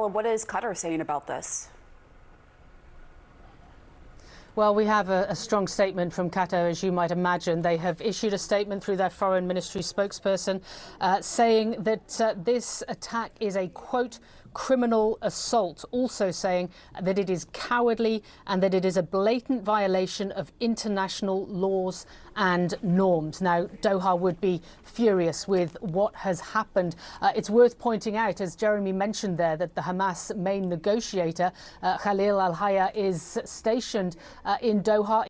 Israel. What is Qatar saying about this? Well, we have a strong statement from Qatar, as you might imagine. They have issued a statement through their foreign ministry spokesperson saying that this attack is a, quote, criminal assault, also saying that it is cowardly and that it is a blatant violation of international laws and norms. Now, Doha would be furious with what has happened. It's worth pointing out, as Jeremy mentioned there, that the Hamas main negotiator, Khalil al-Hayya, is stationed in Doha.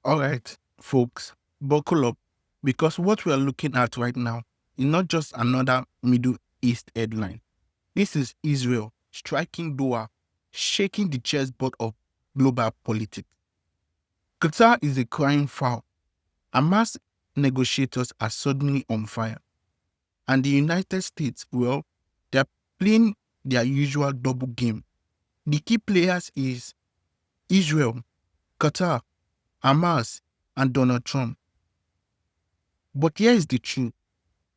All right, folks, buckle up, because what we are looking at right now is not just another Middle East headline. This is Israel striking Doha, shaking the chessboard of global politics. Qatar is a crying foul. Hamas negotiators are suddenly on fire. And the United States, well, they're playing their usual double game. The key players is Israel, Qatar, Hamas, and Donald Trump. But here is the truth.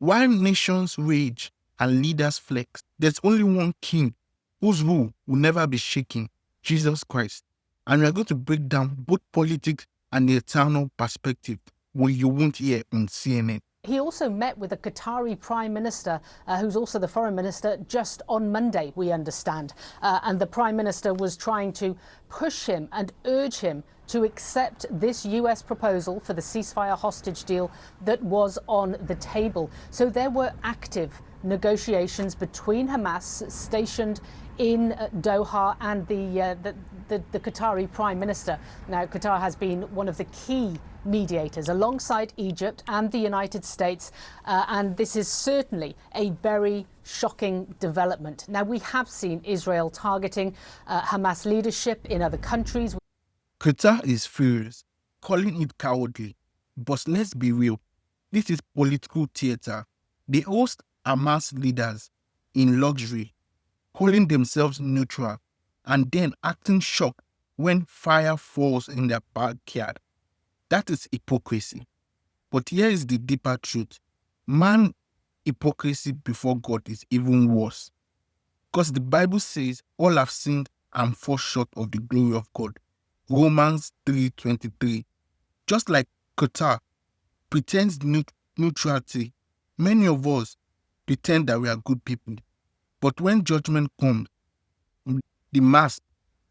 While nations rage and leaders flex, there's only one king whose rule will never be shaken, Jesus Christ. And we are going to break down both politics and the eternal perspective, what you won't hear on CNN. He also met with the Qatari Prime Minister, who's also the Foreign Minister, just on Monday, we understand. And the Prime Minister was trying to push him and urge him to accept this US proposal for the ceasefire hostage deal that was on the table. So there were active negotiations between Hamas stationed in Doha and the Qatari Prime Minister. Now, Qatar has been one of the key mediators alongside Egypt and the United States, and this is certainly a very shocking development. Now, we have seen Israel targeting Hamas leadership in other countries. Qatar is furious, calling it cowardly. But let's be real, this is political theater. They host Hamas leaders in luxury, calling themselves neutral, and then acting shocked when fire falls in their backyard. That is hypocrisy. But here is the deeper truth. Man, hypocrisy before God is even worse. Because the Bible says all have sinned and fall short of the glory of God. Romans 3:23. Just like Qatar pretends neutrality, many of us pretend that we are good people. But when judgment comes, the mask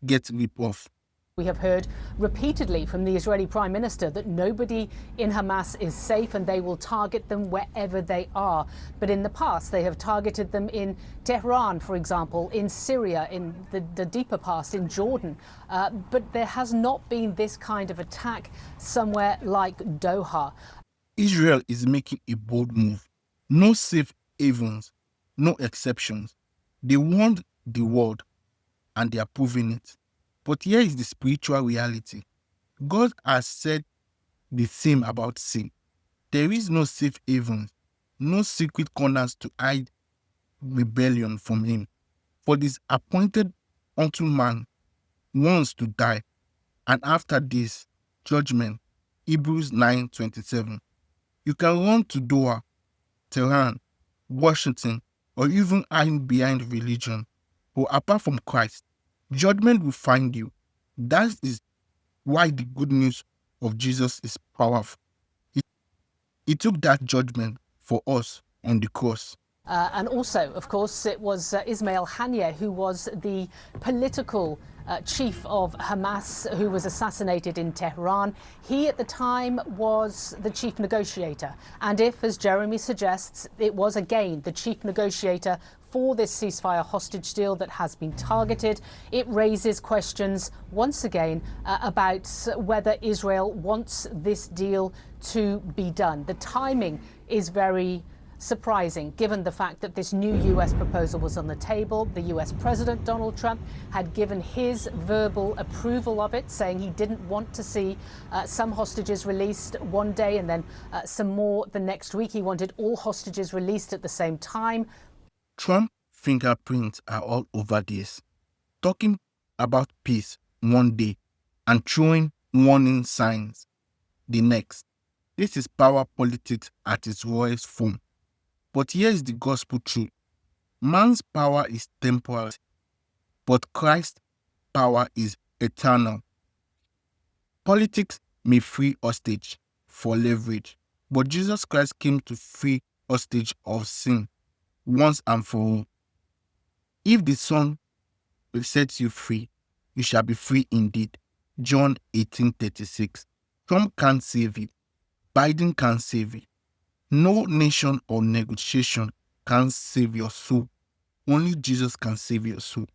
gets ripped off. We have heard repeatedly from the Israeli Prime Minister that nobody in Hamas is safe and they will target them wherever they are. But in the past, they have targeted them in Tehran, for example, in Syria, in the deeper past, in Jordan. But there has not been this kind of attack somewhere like Doha. Israel is making a bold move. No safe havens, no exceptions. They warned the world and they are proving it. But here is the spiritual reality. God has said the same about sin. There is no safe havens, no secret corners to hide rebellion from him. For this appointed unto man wants to die, and after this, judgment. Hebrews 9:27. You can run to Doha, Tehran, Washington, or even hide behind religion. But apart from Christ, judgment will find you. That is why the good news of Jesus is powerful. He took that judgment for us on the cross. And also, of course, it was Ismail Haniyeh who was the political chief of Hamas who was assassinated in Tehran. He at the time was the chief negotiator. And if, as Jeremy suggests, it was again the chief negotiator for this ceasefire hostage deal that has been targeted, it raises questions once again about whether Israel wants this deal to be done. The timing is very surprising, given the fact that this new US proposal was on the table. The US President Donald Trump had given his verbal approval of it, saying he didn't want to see some hostages released one day and then some more the next week. He wanted all hostages released at the same time. Trump fingerprints are all over this, talking about peace one day and throwing warning signs the next. This is power politics at its rawest form. But here is the gospel truth. Man's power is temporal. but Christ's power is eternal. Politics may free hostage for leverage, but Jesus Christ came to free hostage of sin once and for all. If the Son will set you free, you shall be free indeed. John 18:36. Trump can't save you. Biden can't save you. No nation or negotiation can save your soul. Only Jesus can save your soul.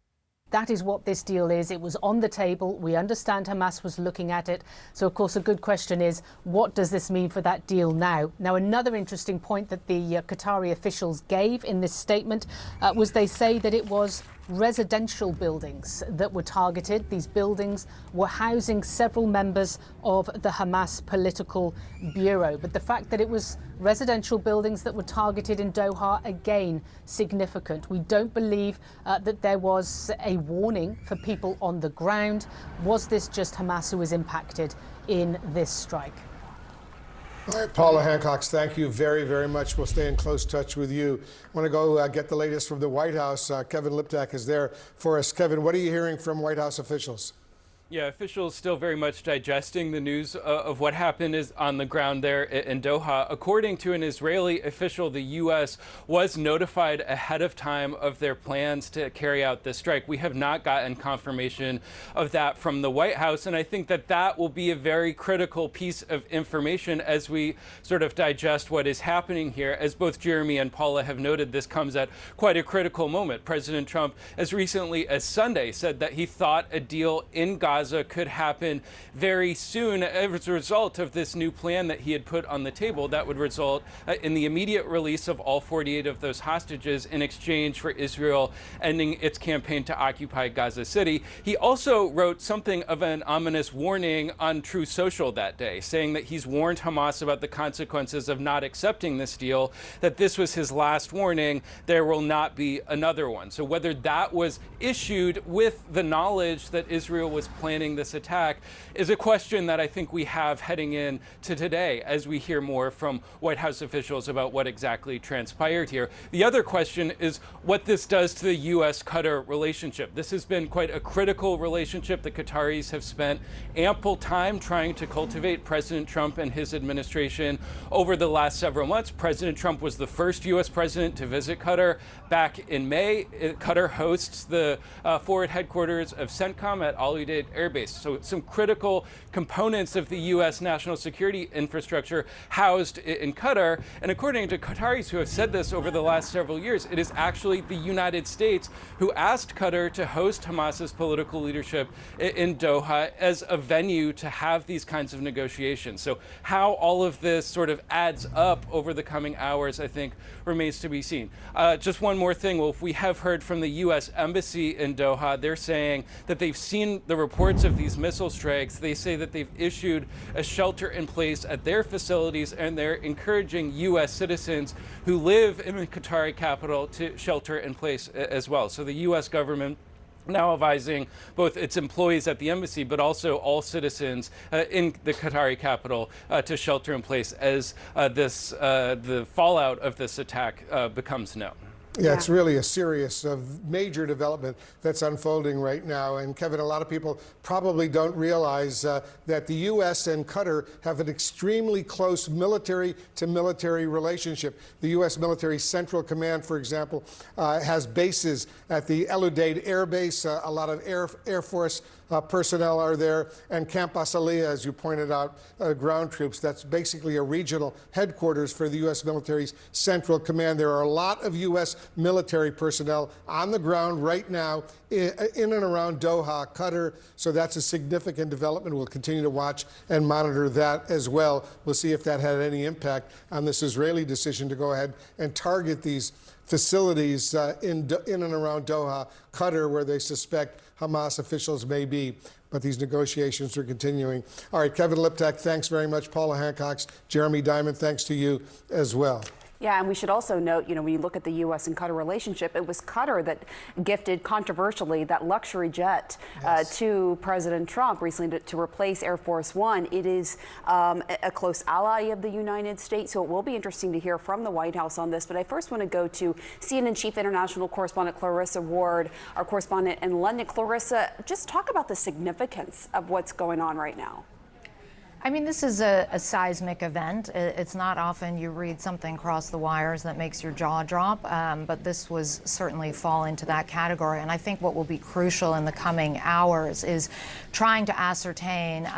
That is what this deal is. It was on the table. We understand Hamas was looking at it. So, of course, a good question is, what does this mean for that deal now? Now, another interesting point that the Qatari officials gave in this statement was they say that it was residential buildings that were targeted. These buildings were housing several members of the Hamas political bureau. But the fact that it was residential buildings that were targeted in Doha, again, significant. We don't believe that there was a warning for people on the ground. Was this just Hamas who was impacted in this strike? All right, Paula Hancock, thank you very, very much. We'll stay in close touch with you. I want to go get the latest from the White House. Kevin Liptak is there for us. Kevin, what are you hearing from White House officials? Yeah, officials still very much digesting the news of what happened is on the ground there in Doha. According to an Israeli official, the U.S. was notified ahead of time of their plans to carry out this strike. We have not gotten confirmation of that from the White House, and I think that that will be a very critical piece of information as we sort of digest what is happening here. As both Jeremy and Paula have noted, this comes at quite a critical moment. President Trump, as recently as Sunday, said that he thought a deal in Gaza could happen very soon as a result of this new plan that he had put on the table that would result in the immediate release of all 48 of those hostages in exchange for Israel ending its campaign to occupy Gaza City. He also wrote something of an ominous warning on Truth Social that day, saying that he's warned Hamas about the consequences of not accepting this deal, that this was his last warning, there will not be another one. So whether that was issued with the knowledge that Israel was planning this attack is a question that I think we have heading in to today as we hear more from White House officials about what exactly transpired here. The other question is what this does to the U.S.-Qatar relationship. This has been quite a critical relationship. The Qataris have spent ample time trying to cultivate President Trump and his administration over the last several months. President Trump was the first U.S. president to visit Qatar back in May. Qatar hosts the forward headquarters of CENTCOM at Al Udeid Air Base. So some critical components of the U.S. national security infrastructure housed in Qatar. And according to Qataris who have said this over the last several years, it is actually the United States who asked Qatar to host Hamas's political leadership in Doha as a venue to have these kinds of negotiations. So how all of this sort of adds up over the coming hours, I think, remains to be seen. Just one more thing. Well, if we have heard from the U.S. Embassy in Doha, they're saying that they've seen the reports of these missile strikes. They say that they've issued a shelter in place at their facilities, and they're encouraging U.S. citizens who live in the Qatari capital to shelter in place as well. So the U.S. government now advising both its employees at the embassy, but also all citizens in the Qatari capital to shelter in place as the fallout of this attack becomes known. Yeah, it's really a serious, major development that's unfolding right now. And Kevin, a lot of people probably don't realize that the U.S. and Qatar have an extremely close military-to-military relationship. The U.S. Military Central Command, for example, has bases at the El Udeid Air Base. A lot of Air Force personnel are there, and Camp Asaliya, as you pointed out, ground troops. That's basically a regional headquarters for the U.S. Military's Central Command. There are a lot of U.S. military personnel on the ground right now in and around Doha, Qatar. So that's a significant development. We'll continue to watch and monitor that as well. We'll see if that had any impact on this Israeli decision to go ahead and target these facilities in and around Doha, Qatar, where they suspect Hamas officials may be. But these negotiations are continuing. All right, Kevin Liptak, thanks very much. Paula Hancock, Jeremy Diamond, thanks to you as well. Yeah, and we should also note, when you look at the U.S. and Qatar relationship, it was Qatar that gifted controversially that luxury jet to President Trump recently to replace Air Force One. It is a close ally of the United States, so it will be interesting to hear from the White House on this. But I first want to go to CNN Chief International Correspondent Clarissa Ward, our correspondent in London. Clarissa, just talk about the significance of what's going on right now. I mean, this is a seismic event. It's not often you read something cross the wires that makes your jaw drop, but this was certainly fall into that category. And I think what will be crucial in the coming hours is trying to ascertain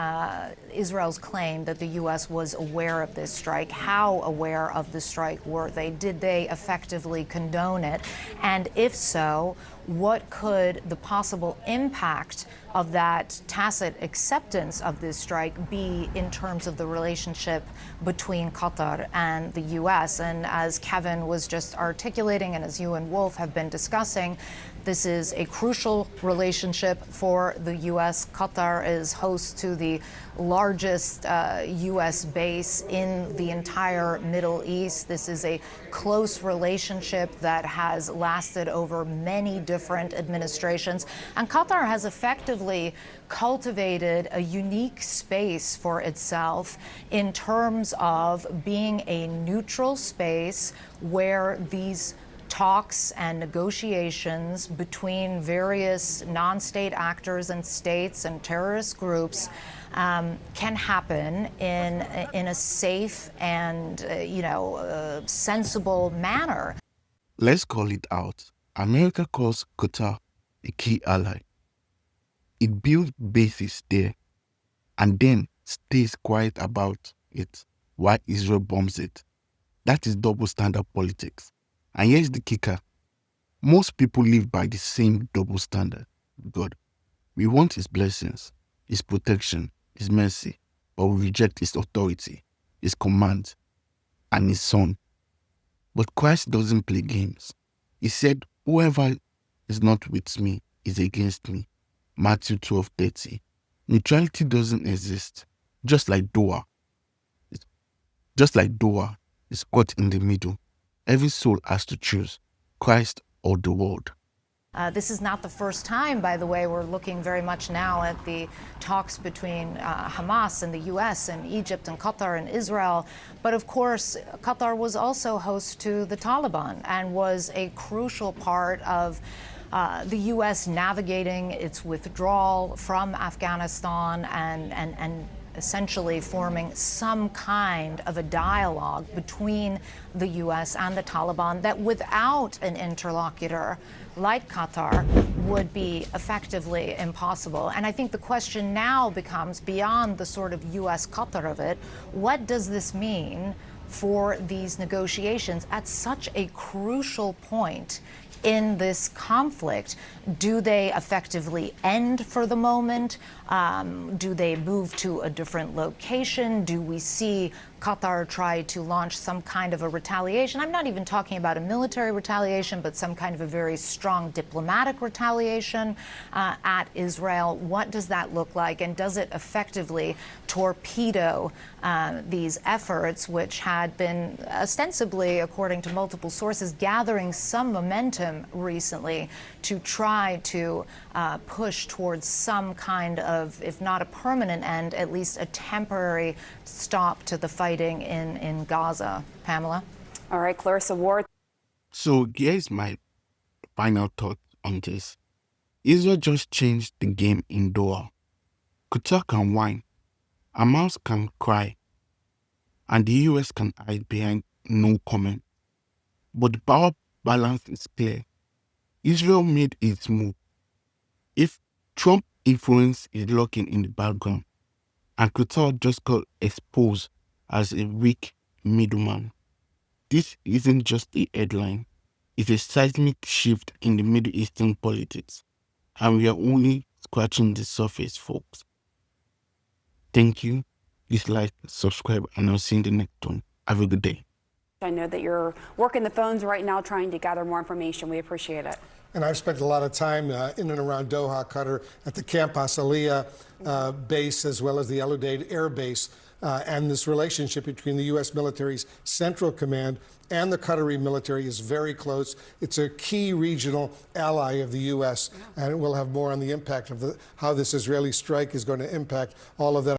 Israel's claim that the U.S. was aware of this strike. How aware of the strike were they? Did they effectively condone it? And if so, what could the possible impact of that tacit acceptance of this strike be in terms of the relationship between Qatar and the U.S.? And as Kevin was just articulating, and as you and Wolf have been discussing, this is a crucial relationship for the U.S. Qatar is host to the largest U.S. base in the entire Middle East. This is a close relationship that has lasted over many different administrations. And Qatar has effectively cultivated a unique space for itself in terms of being a neutral space where these talks and negotiations between various non-state actors and states and terrorist groups can happen in a safe and sensible manner. Let's call it out. America calls Qatar a key ally. It builds bases there and then stays quiet about it while Israel bombs it. That is double standard politics. And here's the kicker. Most people live by the same double standard. God, we want his blessings, his protection, his mercy, but we reject his authority, his command, and his son. But Christ doesn't play games. He said, whoever is not with me is against me. Matthew 12:30. Neutrality doesn't exist. Just like Doha is caught in the middle. Every soul has to choose Christ or the world. This is not the first time, by the way. We're looking very much now at the talks between Hamas and the U.S. and Egypt and Qatar and Israel. But of course, Qatar was also host to the Taliban and was a crucial part of the U.S. navigating its withdrawal from Afghanistan and essentially forming some kind of a dialogue between the U.S. and the Taliban that without an interlocutor like Qatar would be effectively impossible. And I think the question now becomes, beyond the sort of U.S. Qatar of it, what does this mean for these negotiations at such a crucial point in this conflict? Do they effectively end for the moment? Do they move to a different location? Do we see Qatar try to launch some kind of a retaliation? I'm not even talking about a military retaliation, but some kind of a very strong diplomatic retaliation at Israel. What does that look like? And does it effectively torpedo these efforts, which had been ostensibly, according to multiple sources, gathering some momentum recently to try to push towards some kind of, if not a permanent end, at least a temporary stop to the fighting in Gaza? Pamela? All right, Clarissa Ward. So here's my final thought on this. Israel just changed the game in Doha. Qatar can whine, Hamas can cry, and the US can hide behind no comment. But the power balance is clear. Israel made its move. If Trump influence is lurking in the background, and Qatar just got exposed as a weak middleman, this isn't just a headline. It's a seismic shift in the Middle Eastern politics. And we are only scratching the surface, folks. Thank you. Please like, subscribe, and I'll see you in the next one. Have a good day. I know that you're working the phones right now trying to gather more information. We appreciate it. And I've spent a lot of time in and around Doha, Qatar, at the Camp Asaliya base, as well as the El Udeid Air Base. and this relationship between the U.S. military's Central Command and the Qatari military is very close. It's a key regional ally of the U.S., and we'll have more on the impact of how this Israeli strike is going to impact all of that.